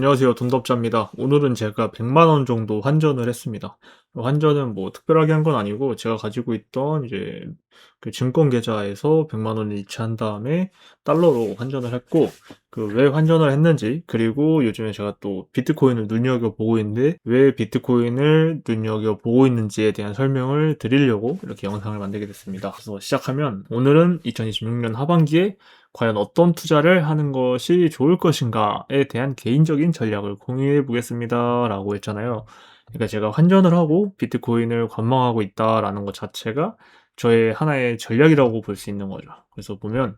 안녕하세요. 돈덥자입니다. 오늘은 제가 100만 원 정도 환전을 했습니다. 환전은 뭐 특별하게 한 건 아니고 제가 가지고 있던 이제 그 증권 계좌에서 100만 원을 이체한 다음에 달러로 환전을 했고, 그 왜 환전을 했는지, 그리고 요즘에 제가 또 비트코인을 눈여겨보고 있는데 왜 비트코인을 눈여겨보고 있는지에 대한 설명을 드리려고 이렇게 영상을 만들게 됐습니다. 그래서 시작하면, 오늘은 2026년 하반기에 과연 어떤 투자를 하는 것이 좋을 것인가에 대한 개인적인 전략을 공유해 보겠습니다 라고 했잖아요. 그러니까 제가 환전을 하고 비트코인을 관망하고 있다라는 것 자체가 저의 하나의 전략이라고 볼 수 있는 거죠. 그래서 보면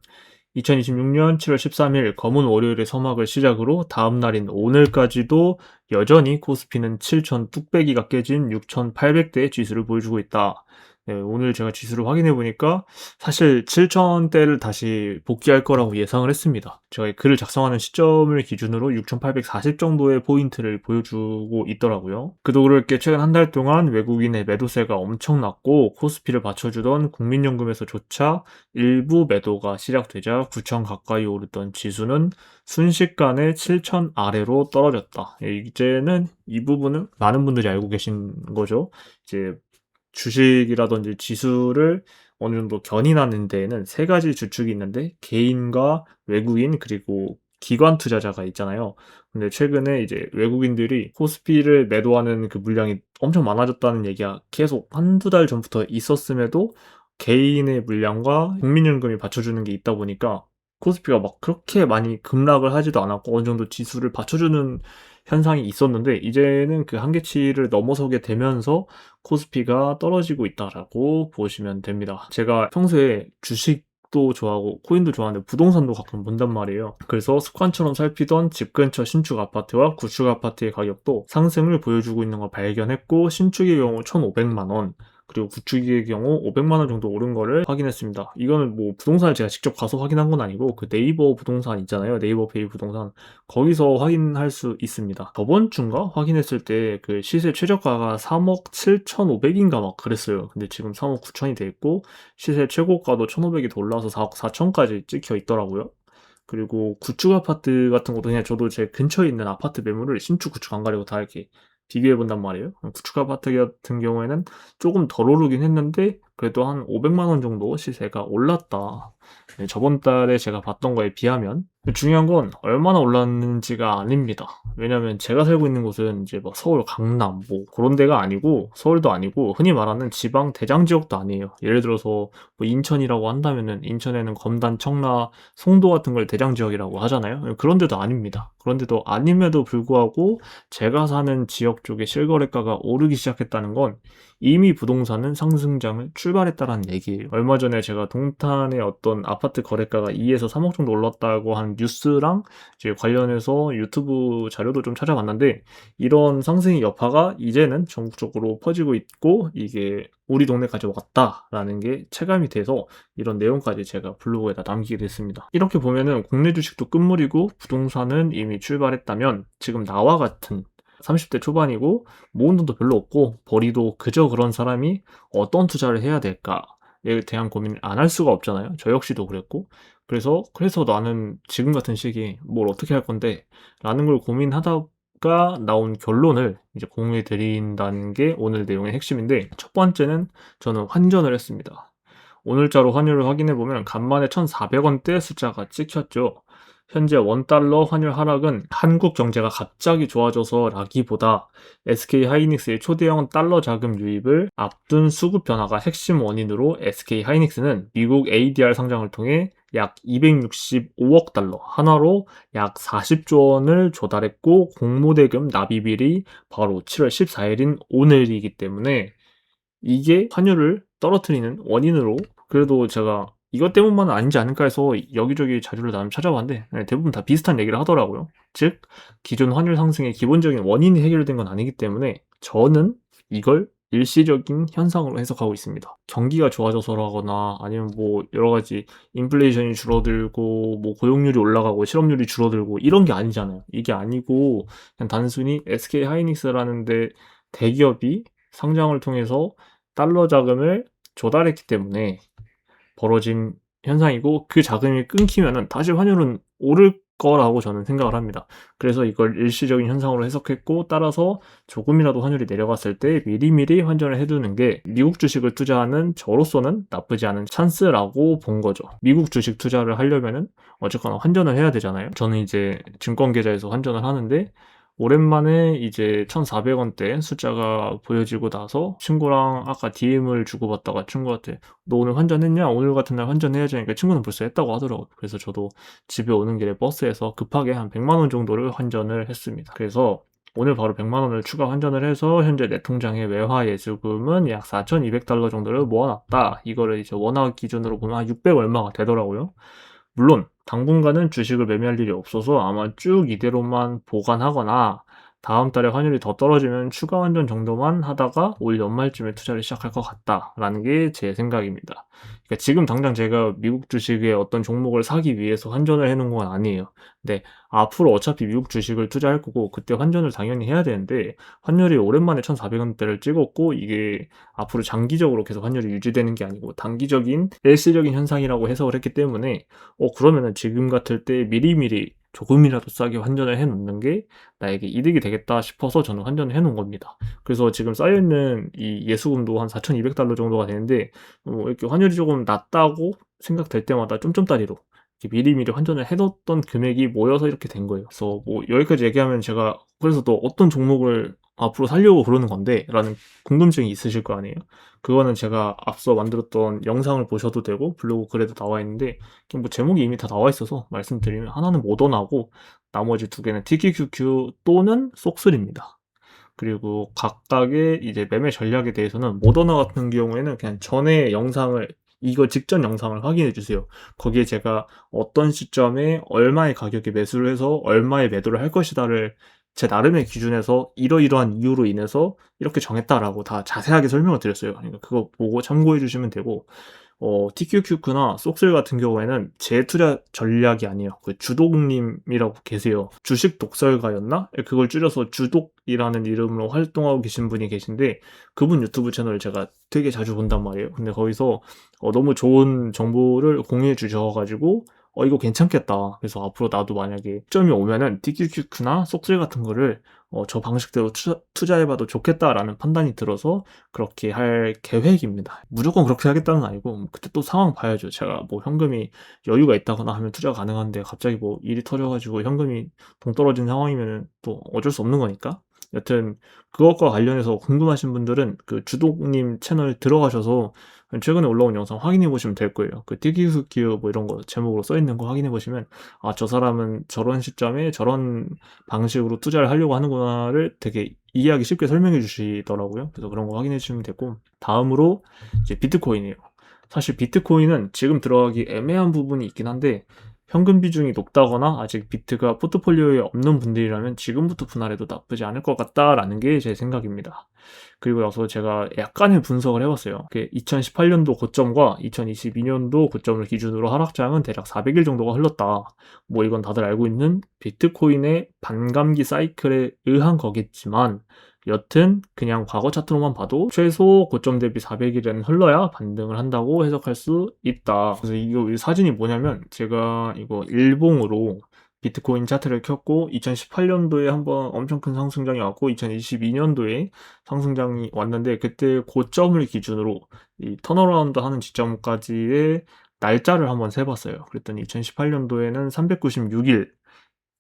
2026년 7월 13일 검은 월요일의 서막을 시작으로 다음 날인 오늘까지도 여전히 코스피는 7천 뚝배기가 깨진 6,800대의 지수를 보여주고 있다. 네, 오늘 제가 지수를 확인해 보니까 사실 7,000대를 다시 복귀할 거라고 예상을 했습니다. 제가 글을 작성하는 시점을 기준으로 6,840 정도의 포인트를 보여주고 있더라고요. 그도 그럴 게 최근 한 달 동안 외국인의 매도세가 엄청났고, 코스피를 받쳐주던 국민연금에서조차 일부 매도가 시작되자 9,000 가까이 오르던 지수는 순식간에 7,000 아래로 떨어졌다. 이제는 이 부분은 많은 분들이 알고 계신 거죠. 이제 주식이라든지 지수를 어느 정도 견인하는 데에는 세 가지 주축이 있는데, 개인과 외국인 그리고 기관 투자자가 있잖아요. 근데 최근에 이제 외국인들이 코스피를 매도하는 그 물량이 엄청 많아졌다는 얘기가 계속 한두 달 전부터 있었음에도 개인의 물량과 국민연금이 받쳐주는 게 있다 보니까 코스피가 막 그렇게 많이 급락을 하지도 않았고 어느 정도 지수를 받쳐주는 현상이 있었는데, 이제는 그 한계치를 넘어서게 되면서 코스피가 떨어지고 있다라고 보시면 됩니다. 제가 평소에 주식도 좋아하고 코인도 좋아하는데 부동산도 가끔 본단 말이에요. 그래서 습관처럼 살피던 집 근처 신축 아파트와 구축 아파트의 가격도 상승을 보여주고 있는 걸 발견했고, 신축의 경우 1,500만 원, 그리고 구축의 경우 500만 원 정도 오른 거를 확인했습니다. 이거는 뭐 부동산을 제가 직접 가서 확인한 건 아니고 그 네이버 부동산 있잖아요. 네이버 페이 부동산, 거기서 확인할 수 있습니다. 저번 주인가 확인했을 때 그 시세 최저가가 3억 7,500인가 막 그랬어요. 근데 지금 3억 9천이 돼 있고, 시세 최고가도 1,500이 더 올라와서 4억 4천까지 찍혀 있더라고요. 그리고 구축 아파트 같은 것도 그냥 저도 제 근처에 있는 아파트 매물을 신축 구축 안 가리고 다 이렇게 비교해 본단 말이에요. 구축 아파트 같은 경우에는 조금 덜 오르긴 했는데 그래도 한 500만 원 정도 시세가 올랐다. 네, 저번 달에 제가 봤던 거에 비하면. 중요한 건 얼마나 올랐는지가 아닙니다. 왜냐면 제가 살고 있는 곳은 이제 뭐 서울, 강남 뭐 그런 데가 아니고, 서울도 아니고 흔히 말하는 지방 대장 지역도 아니에요. 예를 들어서 뭐 인천이라고 한다면은 인천에는 검단, 청라, 송도 같은 걸 대장 지역이라고 하잖아요. 그런 데도 아닙니다. 그런 데도 아님에도 불구하고 제가 사는 지역 쪽에 실거래가가 오르기 시작했다는 건 이미 부동산은 상승장을 출발했다라는 얘기예요. 얼마 전에 제가 동탄의 어떤 아파트 거래가가 2에서 3억 정도 올랐다고 한 뉴스랑 이제 관련해서 유튜브 자료도 좀 찾아봤는데, 이런 상승의 여파가 이제는 전국적으로 퍼지고 있고 이게 우리 동네까지 왔다라는 게 체감이 돼서 이런 내용까지 제가 블로그에다 남기게 됐습니다. 이렇게 보면은 국내 주식도 끝물이고 부동산은 이미 출발했다면, 지금 나와 같은 30대 초반이고 모은 돈도 별로 없고 벌이도 그저 그런 사람이 어떤 투자를 해야 될까에 대한 고민을 안 할 수가 없잖아요. 저 역시도 그랬고. 그래서 나는 지금 같은 시기에 뭘 어떻게 할 건데 라는 걸 고민하다가 나온 결론을 이제 공유해 드린다는 게 오늘 내용의 핵심인데, 첫 번째는 저는 환전을 했습니다. 오늘자로 환율을 확인해 보면 간만에 1,400원대 숫자가 찍혔죠. 현재 원달러 환율 하락은 한국 경제가 갑자기 좋아져서라기보다 SK 하이닉스의 초대형 달러 자금 유입을 앞둔 수급 변화가 핵심 원인으로, SK 하이닉스는 미국 ADR 상장을 통해 약 265억 달러, 한화로 약 40조 원을 조달했고, 공모대금 납입일이 바로 7월 14일인 오늘이기 때문에 이게 환율을 떨어뜨리는 원인으로, 그래도 제가 이것 때문만은 아니지 않을까 해서 여기저기 자료를 나름 찾아봤는데 대부분 다 비슷한 얘기를 하더라고요. 즉, 기존 환율 상승의 기본적인 원인이 해결된 건 아니기 때문에 저는 이걸 일시적인 현상으로 해석하고 있습니다. 경기가 좋아져서라거나 아니면 뭐 여러 가지 인플레이션이 줄어들고 뭐 고용률이 올라가고 실업률이 줄어들고 이런 게 아니잖아요. 이게 아니고 그냥 단순히 SK 하이닉스라는 데 대기업이 상장을 통해서 달러 자금을 조달했기 때문에 벌어진 현상이고, 그 자금이 끊기면은 다시 환율은 오를 거라고 저는 생각을 합니다. 그래서 이걸 일시적인 현상으로 해석했고, 따라서 조금이라도 환율이 내려갔을 때 미리미리 환전을 해두는 게 미국 주식을 투자하는 저로서는 나쁘지 않은 찬스라고 본 거죠. 미국 주식 투자를 하려면은 어쨌거나 환전을 해야 되잖아요. 저는 이제 증권 계좌에서 환전을 하는데, 오랜만에 이제 1,400원대 숫자가 보여지고 나서 친구랑 아까 DM을 주고받다가 친구한테 너 오늘 환전했냐? 오늘 같은 날 환전해야지 하니까 친구는 벌써 했다고 하더라고요. 그래서 저도 집에 오는 길에 버스에서 급하게 한 100만 원 정도를 환전을 했습니다. 그래서 오늘 바로 100만 원을 추가 환전을 해서 현재 내 통장에 외화 예수금은 약 4,200달러 정도를 모아놨다. 이거를 이제 원화 기준으로 보면 한 600 얼마가 되더라고요. 물론 당분간은 주식을 매매할 일이 없어서 아마 쭉 이대로만 보관하거나 다음 달에 환율이 더 떨어지면 추가 환전 정도만 하다가 올 연말쯤에 투자를 시작할 것 같다라는 게 제 생각입니다. 그러니까 지금 당장 제가 미국 주식의 어떤 종목을 사기 위해서 환전을 해놓은 건 아니에요. 근데 앞으로 어차피 미국 주식을 투자할 거고 그때 환전을 당연히 해야 되는데 환율이 오랜만에 1,400원대를 찍었고 이게 앞으로 장기적으로 계속 환율이 유지되는 게 아니고 단기적인 일시적인 현상이라고 해석을 했기 때문에 그러면은 지금 같을 때 미리미리 조금이라도 싸게 환전을 해 놓는 게 나에게 이득이 되겠다 싶어서 저는 환전을 해 놓은 겁니다. 그래서 지금 쌓여있는 이 예수금도 한 4,200달러 정도가 되는데 이렇게 환율이 조금 낮다고 생각될 때마다 쫌쫌 따리로 이렇게 미리미리 환전을 해 뒀던 금액이 모여서 이렇게 된 거예요. 그래서 뭐 여기까지 얘기하면 제가 그래서 또 어떤 종목을 앞으로 살려고 그러는 건데 라는 궁금증이 있으실 거 아니에요. 그거는 제가 앞서 만들었던 영상을 보셔도 되고 블로그 글에도 나와 있는데 뭐 제목이 이미 다 나와 있어서 말씀드리면 하나는 모더나고 나머지 두 개는 TQQQ 또는 속슬입니다. 그리고 각각의 이제 매매 전략에 대해서는 모더나 같은 경우에는 그냥 전에 영상을 이거 직전 영상을 확인해 주세요. 거기에 제가 어떤 시점에 얼마의 가격에 매수를 해서 얼마의 매도를 할 것이다를 제 나름의 기준에서 이러이러한 이유로 인해서 이렇게 정했다라고 다 자세하게 설명을 드렸어요. 그러니까 그거 보고 참고해 주시면 되고 TQQQ나 속슬 같은 경우에는 제 투자 전략이 아니에요. 그 주독님이라고 계세요. 주식 독설가였나? 그걸 줄여서 주독이라는 이름으로 활동하고 계신 분이 계신데 그분 유튜브 채널을 제가 되게 자주 본단 말이에요. 근데 거기서 너무 좋은 정보를 공유해 주셔가지고 이거 괜찮겠다. 그래서 앞으로 나도 만약에 시점이 오면은 TQQQ나 속슬 같은 거를 저 방식대로 투자해봐도 좋겠다라는 판단이 들어서 그렇게 할 계획입니다. 무조건 그렇게 하겠다는 건 아니고 그때 또 상황 봐야죠. 제가 뭐 현금이 여유가 있다거나 하면 투자 가능한데 갑자기 뭐 일이 터져가지고 현금이 동떨어진 상황이면 또 어쩔 수 없는 거니까. 여튼 그것과 관련해서 궁금하신 분들은 그 주독님 채널 들어가셔서 최근에 올라온 영상 확인해 보시면 될 거예요. 그 티기스키어 뭐 이런 거 제목으로 써 있는 거 확인해 보시면 저 사람은 저런 시점에 저런 방식으로 투자를 하려고 하는구나를 되게 이해하기 쉽게 설명해 주시더라고요. 그래서 그런 거 확인해 주시면 되고 다음으로 이제 비트코인이에요. 사실 비트코인은 지금 들어가기 애매한 부분이 있긴 한데 현금 비중이 높다거나 아직 비트가 포트폴리오에 없는 분들이라면 지금부터 분할해도 나쁘지 않을 것 같다라는 게 제 생각입니다. 그리고 나서 제가 약간의 분석을 해봤어요. 2018년도 고점과 2022년도 고점을 기준으로 하락장은 대략 400일 정도가 흘렀다. 뭐 이건 다들 알고 있는 비트코인의 반감기 사이클에 의한 거겠지만 여튼 그냥 과거 차트로만 봐도 최소 고점 대비 400일은 흘러야 반등을 한다고 해석할 수 있다. 그래서 이 사진이 뭐냐면 제가 이거 일봉으로 비트코인 차트를 켰고 2018년도에 한번 엄청 큰 상승장이 왔고 2022년도에 상승장이 왔는데 그때 고점을 기준으로 이 턴어라운드 하는 지점까지의 날짜를 한번 세봤어요. 그랬더니 2018년도에는 396일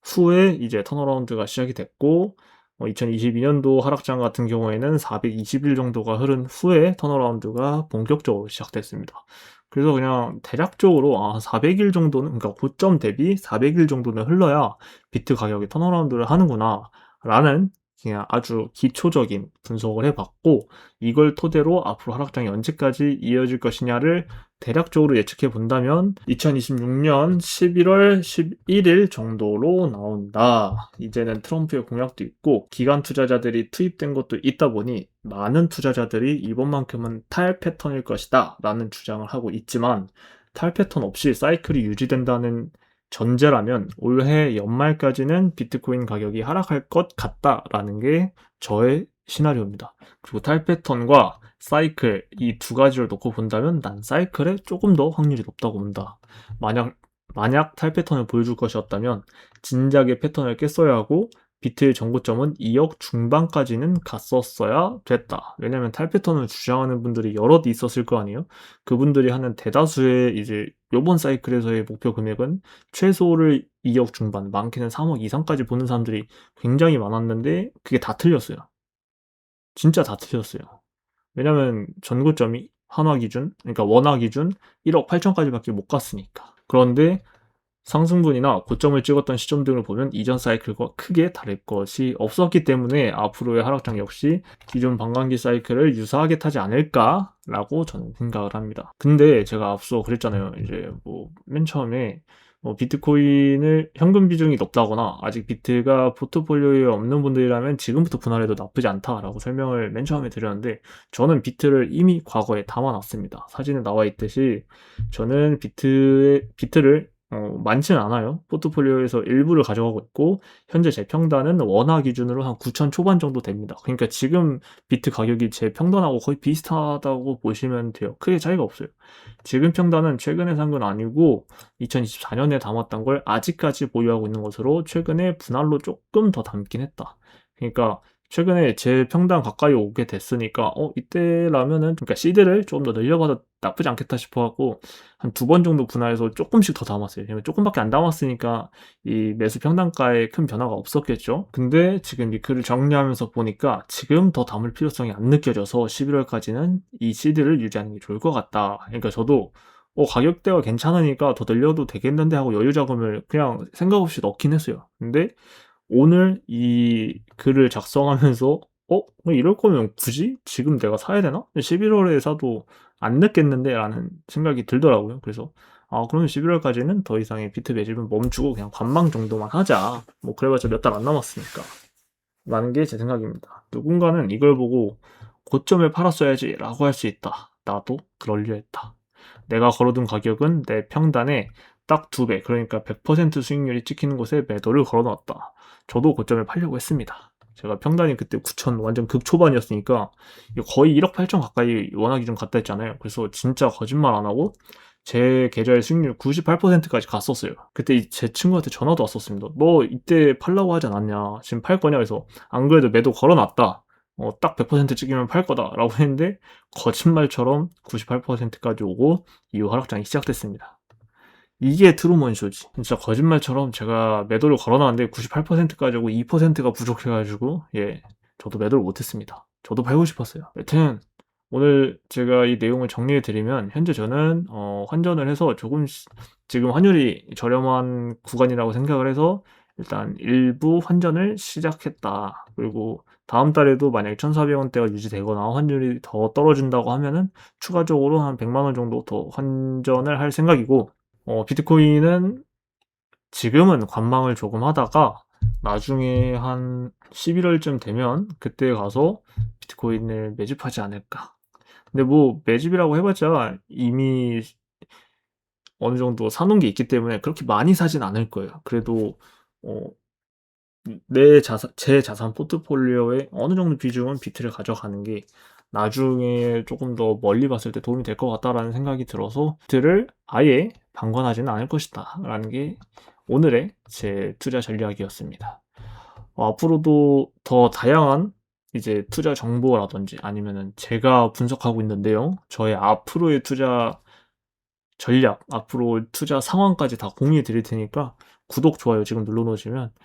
후에 이제 턴어라운드가 시작이 됐고 2022년도 하락장 같은 경우에는 420일 정도가 흐른 후에 턴어라운드가 본격적으로 시작됐습니다. 그래서 그냥 대략적으로 400일 정도는 그러니까 고점 대비 400일 정도는 흘러야 비트 가격이 턴어라운드를 하는구나 라는 그냥 아주 기초적인 분석을 해봤고 이걸 토대로 앞으로 하락장이 언제까지 이어질 것이냐를 대략적으로 예측해 본다면 2026년 11월 11일 정도로 나온다. 이제는 트럼프의 공약도 있고 기관 투자자들이 투입된 것도 있다 보니 많은 투자자들이 이번만큼은 탈 패턴일 것이다 라는 주장을 하고 있지만 탈 패턴 없이 사이클이 유지된다는 전제라면 올해 연말까지는 비트코인 가격이 하락할 것 같다라는 게 저의 시나리오입니다. 그리고 탈 패턴과 사이클 이 두 가지를 놓고 본다면 난 사이클에 조금 더 확률이 높다고 본다. 만약 만약 탈 패턴을 보여줄 것이었다면 진작에 패턴을 깼어야 하고 비트의 정고점은 2억 중반까지는 갔었어야 됐다. 왜냐면 탈 패턴을 주장하는 분들이 여럿 있었을 거 아니에요? 그분들이 하는 대다수의 이제 요번 사이클에서의 목표 금액은 최소를 2억 중반, 많게는 3억 이상까지 보는 사람들이 굉장히 많았는데 그게 다 틀렸어요. 진짜 다 틀렸어요. 왜냐면 전고점이 한화 기준, 그러니까 원화 기준 1억 8천까지밖에 못 갔으니까. 그런데 상승분이나 고점을 찍었던 시점 등을 보면 이전 사이클과 크게 다를 것이 없었기 때문에 앞으로의 하락장 역시 기존 반감기 사이클을 유사하게 타지 않을까라고 저는 생각을 합니다. 근데 제가 앞서 그랬잖아요. 이제 뭐 맨 처음에 비트코인을 현금 비중이 높다거나 아직 비트가 포트폴리오에 없는 분들이라면 지금부터 분할해도 나쁘지 않다라고 설명을 맨 처음에 드렸는데 저는 비트를 이미 과거에 담아놨습니다. 사진에 나와 있듯이 저는 비트를 많지는 않아요. 포트폴리오에서 일부를 가져가고 있고 현재 제 평단은 원화 기준으로 한 9천 초반 정도 됩니다. 그러니까 지금 비트 가격이 제 평단하고 거의 비슷하다고 보시면 돼요. 크게 차이가 없어요. 지금 평단은 최근에 산 건 아니고 2024년에 담았던 걸 아직까지 보유하고 있는 것으로 최근에 분할로 조금 더 담긴 했다. 그러니까 최근에 제 평단 가까이 오게 됐으니까 이때라면은 그러니까 시드를 좀 더 늘려봐도 나쁘지 않겠다 싶어갖고 한 두 번 정도 분할해서 조금씩 더 담았어요. 왜냐면 조금밖에 안 담았으니까 이 매수 평단가에 큰 변화가 없었겠죠. 근데 지금 이 글을 정리하면서 보니까 지금 더 담을 필요성이 안 느껴져서 11월까지는 이 시드를 유지하는 게 좋을 것 같다. 그러니까 저도 가격대가 괜찮으니까 더 늘려도 되겠는데 하고 여유 자금을 그냥 생각 없이 넣긴 했어요. 근데 오늘 이 글을 작성하면서 이럴 거면 굳이 지금 내가 사야 되나? 11월에 사도 안 늦겠는데? 라는 생각이 들더라고요. 그래서 그러면 11월까지는 더 이상의 비트 매집은 멈추고 그냥 관망 정도만 하자. 뭐 그래봤자 몇 달 안 남았으니까. 라는 게 제 생각입니다. 누군가는 이걸 보고 고점에 팔았어야지 라고 할 수 있다. 나도 그러려 했다. 내가 걸어둔 가격은 내 평단의 딱 2배, 그러니까 100% 수익률이 찍히는 곳에 매도를 걸어놨다. 저도 고점에 팔려고 했습니다. 제가 평단이 그때 9천 완전 극초반이었으니까 거의 1억 8천 가까이 원화 기준 갔다 했잖아요. 그래서 진짜 거짓말 안 하고 제 계좌의 수익률 98%까지 갔었어요. 그때 제 친구한테 전화도 왔었습니다. 너 이때 팔라고 하지 않았냐? 지금 팔 거냐? 그래서 안 그래도 매도 걸어놨다. 딱 100% 찍으면 팔 거다. 라고 했는데 거짓말처럼 98%까지 오고 이후 하락장이 시작됐습니다. 이게 트루먼 쇼지. 진짜 거짓말처럼 제가 매도를 걸어놨는데 98%까지 오고 2%가 부족해가지고 저도 매도를 못했습니다. 저도 팔고 싶었어요. 여튼 오늘 제가 이 내용을 정리해 드리면 현재 저는 환전을 해서 조금씩 지금 환율이 저렴한 구간이라고 생각을 해서 일단 일부 환전을 시작했다. 그리고 다음 달에도 만약에 1,400원대가 유지되거나 환율이 더 떨어진다고 하면은 추가적으로 한 100만 원 정도 더 환전을 할 생각이고 비트코인은 지금은 관망을 조금 하다가 나중에 한 11월쯤 되면 그때 가서 비트코인을 매집하지 않을까. 근데 뭐 매집이라고 해봤자 이미 어느 정도 사놓은 게 있기 때문에 그렇게 많이 사진 않을 거예요. 그래도 어, 제 자산 포트폴리오에 어느 정도 비중은 비트를 가져가는 게 나중에 조금 더 멀리 봤을 때 도움이 될 것 같다라는 생각이 들어서 비트를 아예 방관하지는 않을 것이다 라는 게 오늘의 제 투자 전략이었습니다. 앞으로도 더 다양한 이제 투자 정보라든지 아니면은 제가 분석하고 있는 내용, 저의 앞으로의 투자 전략, 앞으로 투자 상황까지 다 공유해 드릴 테니까 구독, 좋아요 지금 눌러 놓으시면